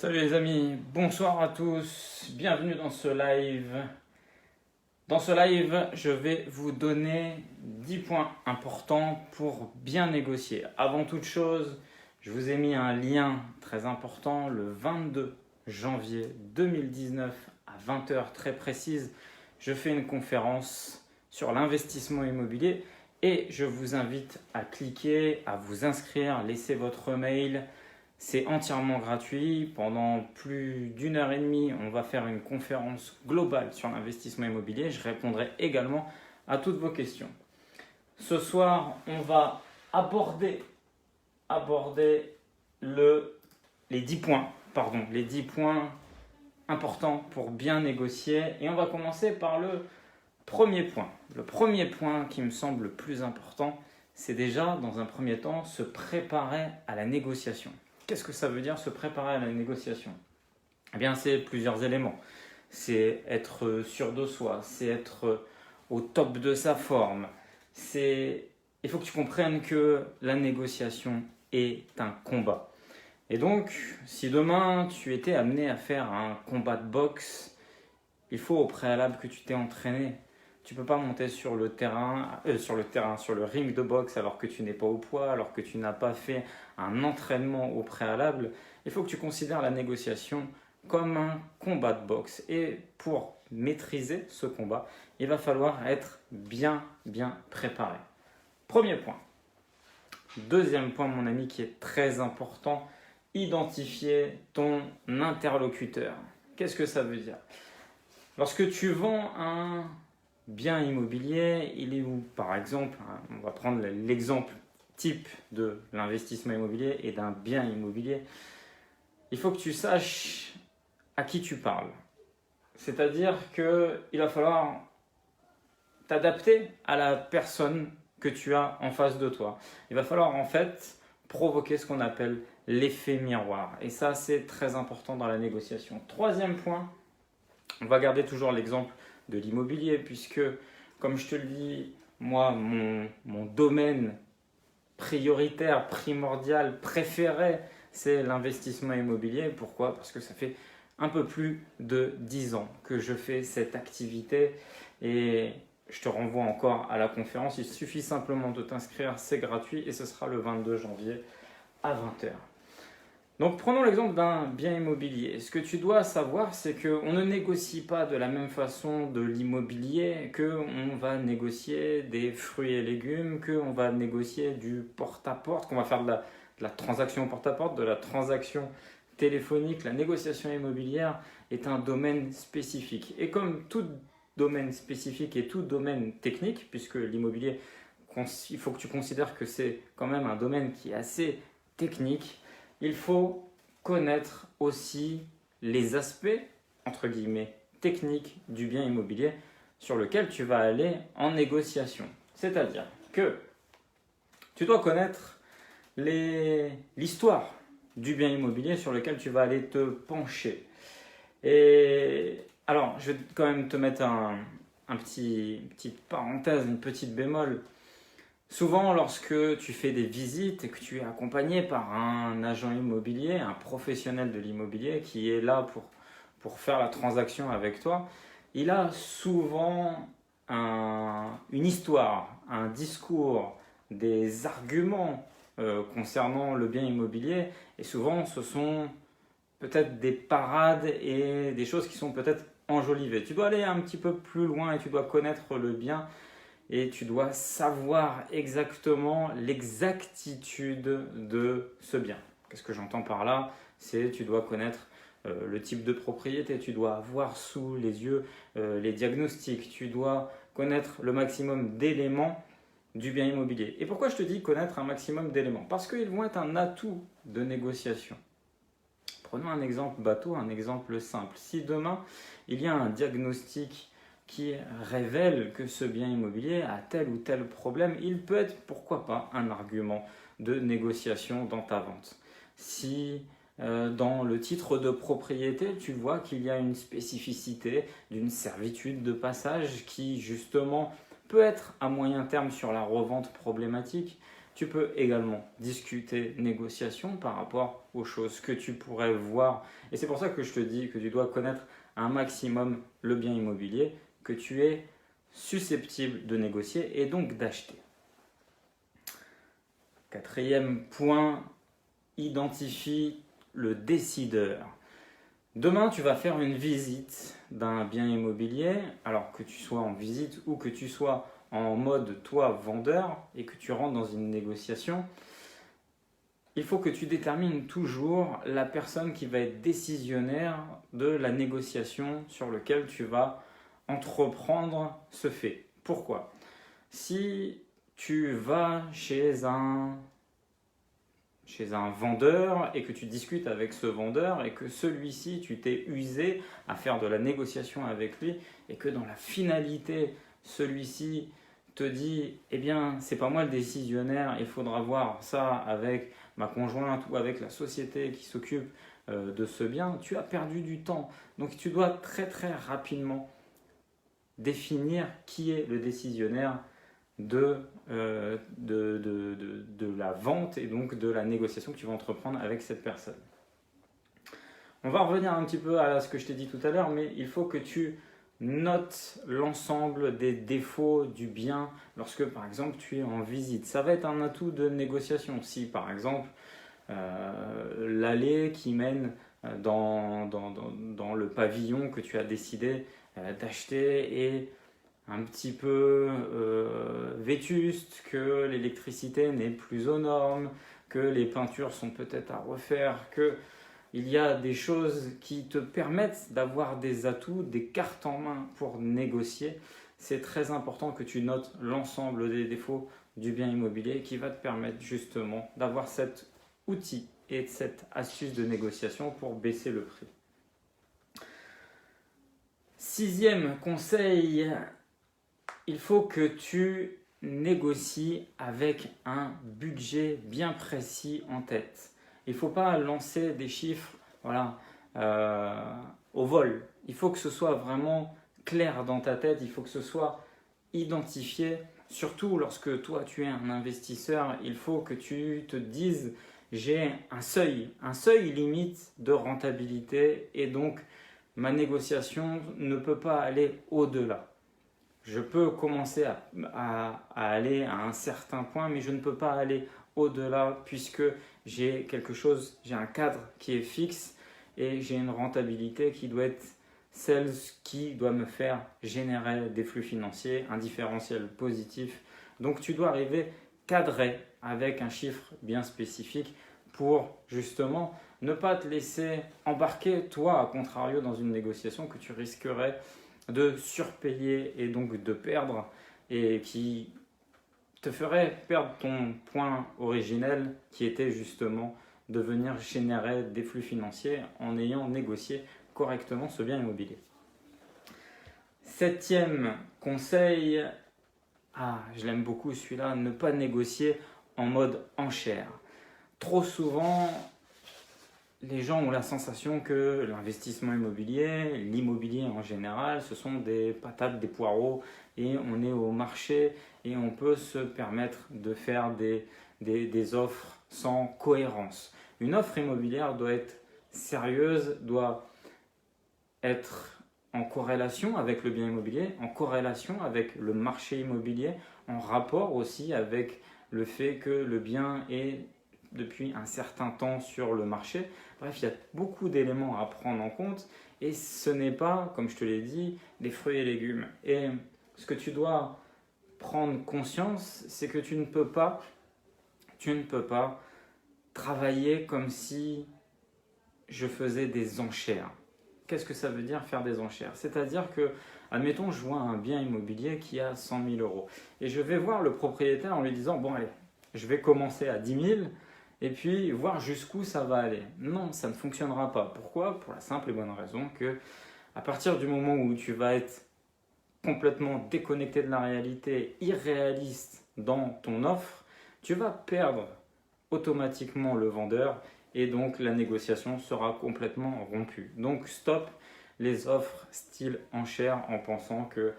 Salut les amis, bonsoir à tous, bienvenue dans ce live. Dans ce live, je vais vous donner 10 points importants pour bien négocier. Avant toute chose, je vous ai mis un lien très important le 22 janvier 2019 à 20 h très précise. Je fais une conférence sur l'investissement immobilier et je vous invite à cliquer, à vous inscrire, laissez votre mail. C'est entièrement gratuit. Pendant plus d'1 h 30, on va faire une conférence globale sur l'investissement immobilier. Je répondrai également à toutes vos questions. Ce soir, on va aborder les 10 points importants pour bien négocier. Et on va commencer par le premier point. Le premier point qui me semble le plus important, c'est déjà, dans un premier temps, se préparer à la négociation. Qu'est-ce que ça veut dire se préparer à la négociation? Eh bien, c'est plusieurs éléments. C'est être sûr de soi, c'est être au top de sa forme. Il faut que tu comprennes que la négociation est un combat. Et donc, si demain tu étais amené à faire un combat de boxe, il faut au préalable que tu t'aies entraîné. Tu ne peux pas monter sur le ring de boxe alors que tu n'es pas au poids, alors que tu n'as pas fait un entraînement au préalable. Il faut que tu considères la négociation comme un combat de boxe. Et pour maîtriser ce combat, il va falloir être bien préparé. Premier point. Deuxième point, mon ami, qui est très important, identifier ton interlocuteur. Qu'est-ce que ça veut dire? Lorsque tu vends un bien immobilier, il est où? Par exemple, on va prendre l'exemple type de l'investissement immobilier et d'un bien immobilier. Il faut que tu saches à qui tu parles. C'est-à-dire qu'il va falloir t'adapter à la personne que tu as en face de toi. Il va falloir en fait provoquer ce qu'on appelle l'effet miroir. Et ça, c'est très important dans la négociation. Troisième point, on va garder toujours l'exemple de l'immobilier puisque, comme je te le dis, moi, mon domaine prioritaire, primordial, préféré, c'est l'investissement immobilier. Pourquoi? Parce que ça fait un peu plus de 10 ans que je fais cette activité et je te renvoie encore à la conférence. Il suffit simplement de t'inscrire, c'est gratuit et ce sera le 22 janvier à 20 h. Donc prenons l'exemple d'un bien immobilier. Ce que tu dois savoir, c'est qu'on ne négocie pas de la même façon de l'immobilier, qu'on va négocier des fruits et légumes, qu'on va négocier du porte-à-porte, qu'on va faire de la transaction porte-à-porte, de la transaction téléphonique. La négociation immobilière est un domaine spécifique. Et comme tout domaine spécifique et tout domaine technique, puisque l'immobilier, il faut que tu considères que c'est quand même un domaine qui est assez technique, il faut connaître aussi les aspects, entre guillemets, techniques du bien immobilier sur lequel tu vas aller en négociation. C'est-à-dire que tu dois connaître l'histoire du bien immobilier sur lequel tu vas aller te pencher. Et alors, je vais quand même te mettre petite parenthèse, une petite bémol. Souvent, lorsque tu fais des visites et que tu es accompagné par un agent immobilier, un professionnel de l'immobilier qui est là pour faire la transaction avec toi, il a souvent une histoire, un discours, des arguments concernant le bien immobilier. Et souvent, ce sont peut-être des parades et des choses qui sont peut-être enjolivées. Tu dois aller un petit peu plus loin et tu dois connaître le bien. Et tu dois savoir exactement l'exactitude de ce bien. Qu'est-ce que j'entends par là? C'est tu dois connaître le type de propriété, tu dois avoir sous les yeux les diagnostics, tu dois connaître le maximum d'éléments du bien immobilier. Et pourquoi je te dis connaître un maximum d'éléments? Parce qu'ils vont être un atout de négociation. Prenons un exemple bateau, un exemple simple. Si demain, il y a un diagnostic qui révèle que ce bien immobilier a tel ou tel problème, il peut être, pourquoi pas, un argument de négociation dans ta vente. Si dans le titre de propriété, tu vois qu'il y a une spécificité d'une servitude de passage qui, justement, peut être à moyen terme sur la revente problématique, Tu peux également discuter négociation par rapport aux choses que tu pourrais voir. Et c'est pour ça que je te dis que tu dois connaître un maximum le bien immobilier que tu es susceptible de négocier et donc d'acheter. Quatrième point, identifie le décideur. Demain, tu vas faire une visite d'un bien immobilier, alors que tu sois en visite ou que tu sois en mode toi vendeur et que tu rentres dans une négociation. Il faut que tu détermines toujours la personne qui va être décisionnaire de la négociation sur laquelle tu vas entreprendre ce fait. Pourquoi? Si tu vas chez un vendeur et que tu discutes avec ce vendeur et que celui-ci, tu t'es usé à faire de la négociation avec lui et que dans la finalité, celui-ci te dit « Eh bien, c'est pas moi le décisionnaire, il faudra voir ça avec ma conjointe ou avec la société qui s'occupe de ce bien », tu as perdu du temps. Donc, tu dois très très rapidement définir qui est le décisionnaire de la vente et donc de la négociation que tu vas entreprendre avec cette personne. On va revenir un petit peu à ce que je t'ai dit tout à l'heure, mais il faut que tu notes l'ensemble des défauts du bien lorsque par exemple tu es en visite. Ça va être un atout de négociation. Si par exemple l'allée qui mène dans le pavillon que tu as décidé d'acheter est un petit peu vétuste, que l'électricité n'est plus aux normes, que les peintures sont peut-être à refaire, qu'il y a des choses qui te permettent d'avoir des atouts, des cartes en main pour négocier. C'est très important que tu notes l'ensemble des défauts du bien immobilier qui va te permettre justement d'avoir cet outil et cette astuce de négociation pour baisser le prix. Sixième conseil, il faut que tu négocies avec un budget bien précis en tête. Il ne faut pas lancer des chiffres au vol. Il faut que ce soit vraiment clair dans ta tête, il faut que ce soit identifié. Surtout lorsque toi tu es un investisseur, il faut que tu te dises j'ai un seuil limite de rentabilité et donc ma négociation ne peut pas aller au-delà. Je peux commencer à aller à un certain point, mais je ne peux pas aller au-delà puisque j'ai un cadre qui est fixe et j'ai une rentabilité qui doit être celle qui doit me faire générer des flux financiers, un différentiel positif. Donc tu dois arriver cadré avec un chiffre bien spécifique pour justement ne pas te laisser embarquer, toi, à contrario, dans une négociation que tu risquerais de surpayer et donc de perdre et qui te ferait perdre ton point originel qui était justement de venir générer des flux financiers en ayant négocié correctement ce bien immobilier. Septième conseil, je l'aime beaucoup celui-là, ne pas négocier en mode enchère. Trop souvent, les gens ont la sensation que l'investissement immobilier, l'immobilier en général, ce sont des patates, des poireaux et on est au marché et on peut se permettre de faire des offres sans cohérence. Une offre immobilière doit être sérieuse, doit être en corrélation avec le bien immobilier, en corrélation avec le marché immobilier, en rapport aussi avec le fait que le bien est depuis un certain temps sur le marché. Bref, il y a beaucoup d'éléments à prendre en compte et ce n'est pas, comme je te l'ai dit, des fruits et légumes. Et ce que tu dois prendre conscience, c'est que tu ne peux pas travailler comme si je faisais des enchères. Qu'est-ce que ça veut dire faire des enchères? C'est-à-dire que, admettons, je vois un bien immobilier qui a 100 000 euros et je vais voir le propriétaire en lui disant « Bon, allez, je vais commencer à 10 000 et puis voir jusqu'où ça va aller. » Non, ça ne fonctionnera pas. Pourquoi? Pour la simple et bonne raison que à partir du moment où tu vas être complètement déconnecté de la réalité, irréaliste dans ton offre, tu vas perdre automatiquement le vendeur et donc la négociation sera complètement rompue. Donc stop, les offres style enchère en pensant que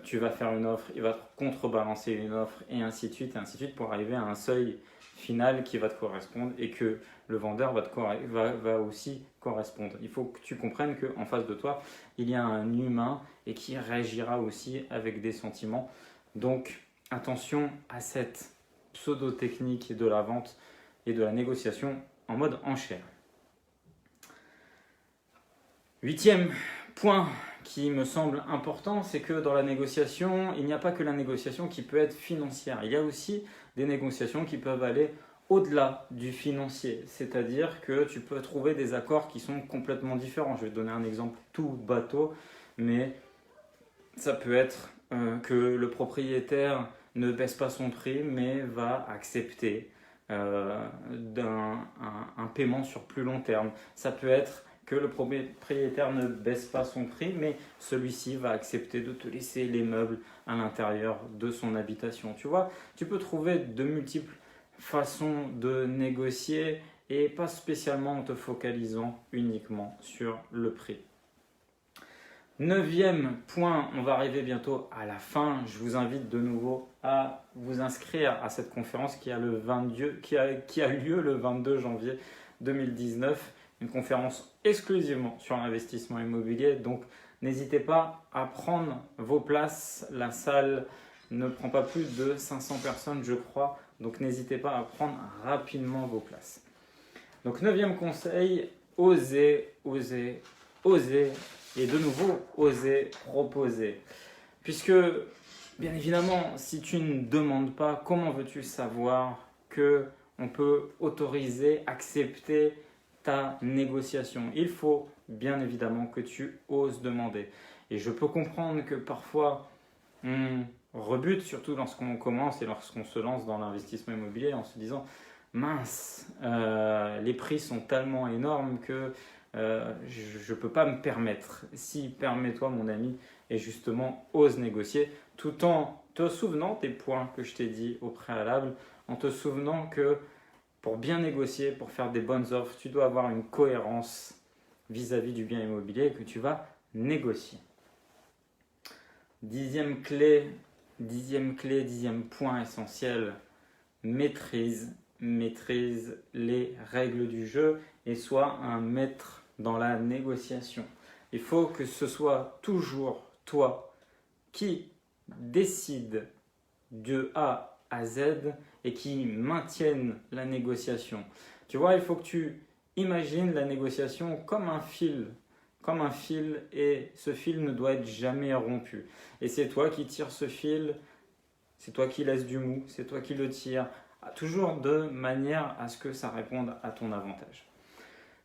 tu vas faire une offre, il va te contrebalancer une offre et ainsi de suite pour arriver à un seuil final qui va te correspondre et que le vendeur va aussi correspondre. Il faut que tu comprennes qu'en face de toi, il y a un humain et qui réagira aussi avec des sentiments. Donc attention à cette pseudo-technique de la vente et de la négociation en mode enchère. 8e point qui me semble important, c'est que dans la négociation, il n'y a pas que la négociation qui peut être financière. Il y a aussi des négociations qui peuvent aller au-delà du financier. C'est-à-dire que tu peux trouver des accords qui sont complètement différents. Je vais te donner un exemple tout bateau, mais ça peut être que le propriétaire ne baisse pas son prix, mais va accepter un paiement sur plus long terme. Ça peut être que le propriétaire ne baisse pas son prix, mais celui-ci va accepter de te laisser les meubles à l'intérieur de son habitation. Tu vois, tu peux trouver de multiples façons de négocier et pas spécialement en te focalisant uniquement sur le prix. 9e point, on va arriver bientôt à la fin. Je vous invite de nouveau à vous inscrire à cette conférence qui a lieu le 22 janvier 2019. Une conférence exclusivement sur l'investissement immobilier. Donc, n'hésitez pas à prendre vos places. La salle ne prend pas plus de 500 personnes, je crois. Donc, n'hésitez pas à prendre rapidement vos places. Donc, 9e conseil, osez, osez, osez. Et de nouveau, oser proposer. Puisque, bien évidemment, si tu ne demandes pas, comment veux-tu savoir qu'on peut autoriser, accepter ta négociation? Il faut bien évidemment que tu oses demander. Et je peux comprendre que parfois, on rebute, surtout lorsqu'on commence et lorsqu'on se lance dans l'investissement immobilier en se disant « mince, les prix sont tellement énormes que… je ne peux pas me permettre. » Si, permets-toi mon ami et justement ose négocier tout en te souvenant des points que je t'ai dit au préalable, en te souvenant que pour bien négocier, pour faire des bonnes offres, tu dois avoir une cohérence vis-à-vis du bien immobilier que tu vas négocier. 10e clé, 10e point essentiel, maîtrise les règles du jeu et sois un maître dans la négociation. Il faut que ce soit toujours toi qui décide de A à Z et qui maintienne la négociation. Tu vois, il faut que tu imagines la négociation comme un fil et ce fil ne doit être jamais rompu. Et c'est toi qui tires ce fil, c'est toi qui laisses du mou, c'est toi qui le tires, toujours de manière à ce que ça réponde à ton avantage.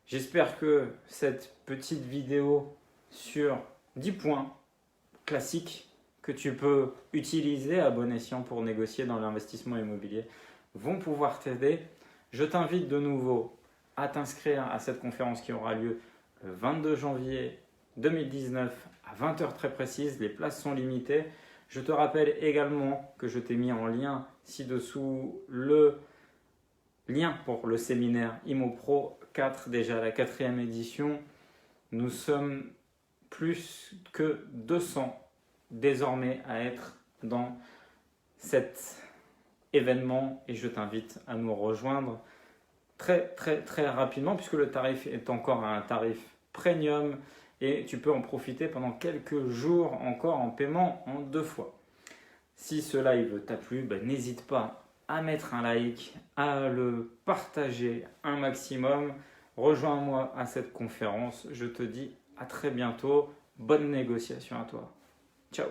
J'espère que cette petite vidéo sur 10 points classiques que tu peux utiliser à bon escient pour négocier dans l'investissement immobilier vont pouvoir t'aider. Je t'invite de nouveau à t'inscrire à cette conférence qui aura lieu le 22 janvier 2019 à 20h très précise. Les places sont limitées. Je te rappelle également que je t'ai mis en lien ci-dessous le lien pour le séminaire ImoPro 4, déjà la 4e édition. Nous sommes plus que 200 désormais à être dans cet événement et je t'invite à nous rejoindre très rapidement puisque le tarif est encore à un tarif premium et tu peux en profiter pendant quelques jours encore en paiement en 2 fois. Si ce live t'a plu, n'hésite pas à mettre un like, à le partager un maximum. Rejoins-moi à cette conférence. Je te dis à très bientôt. Bonne négociation à toi. Ciao.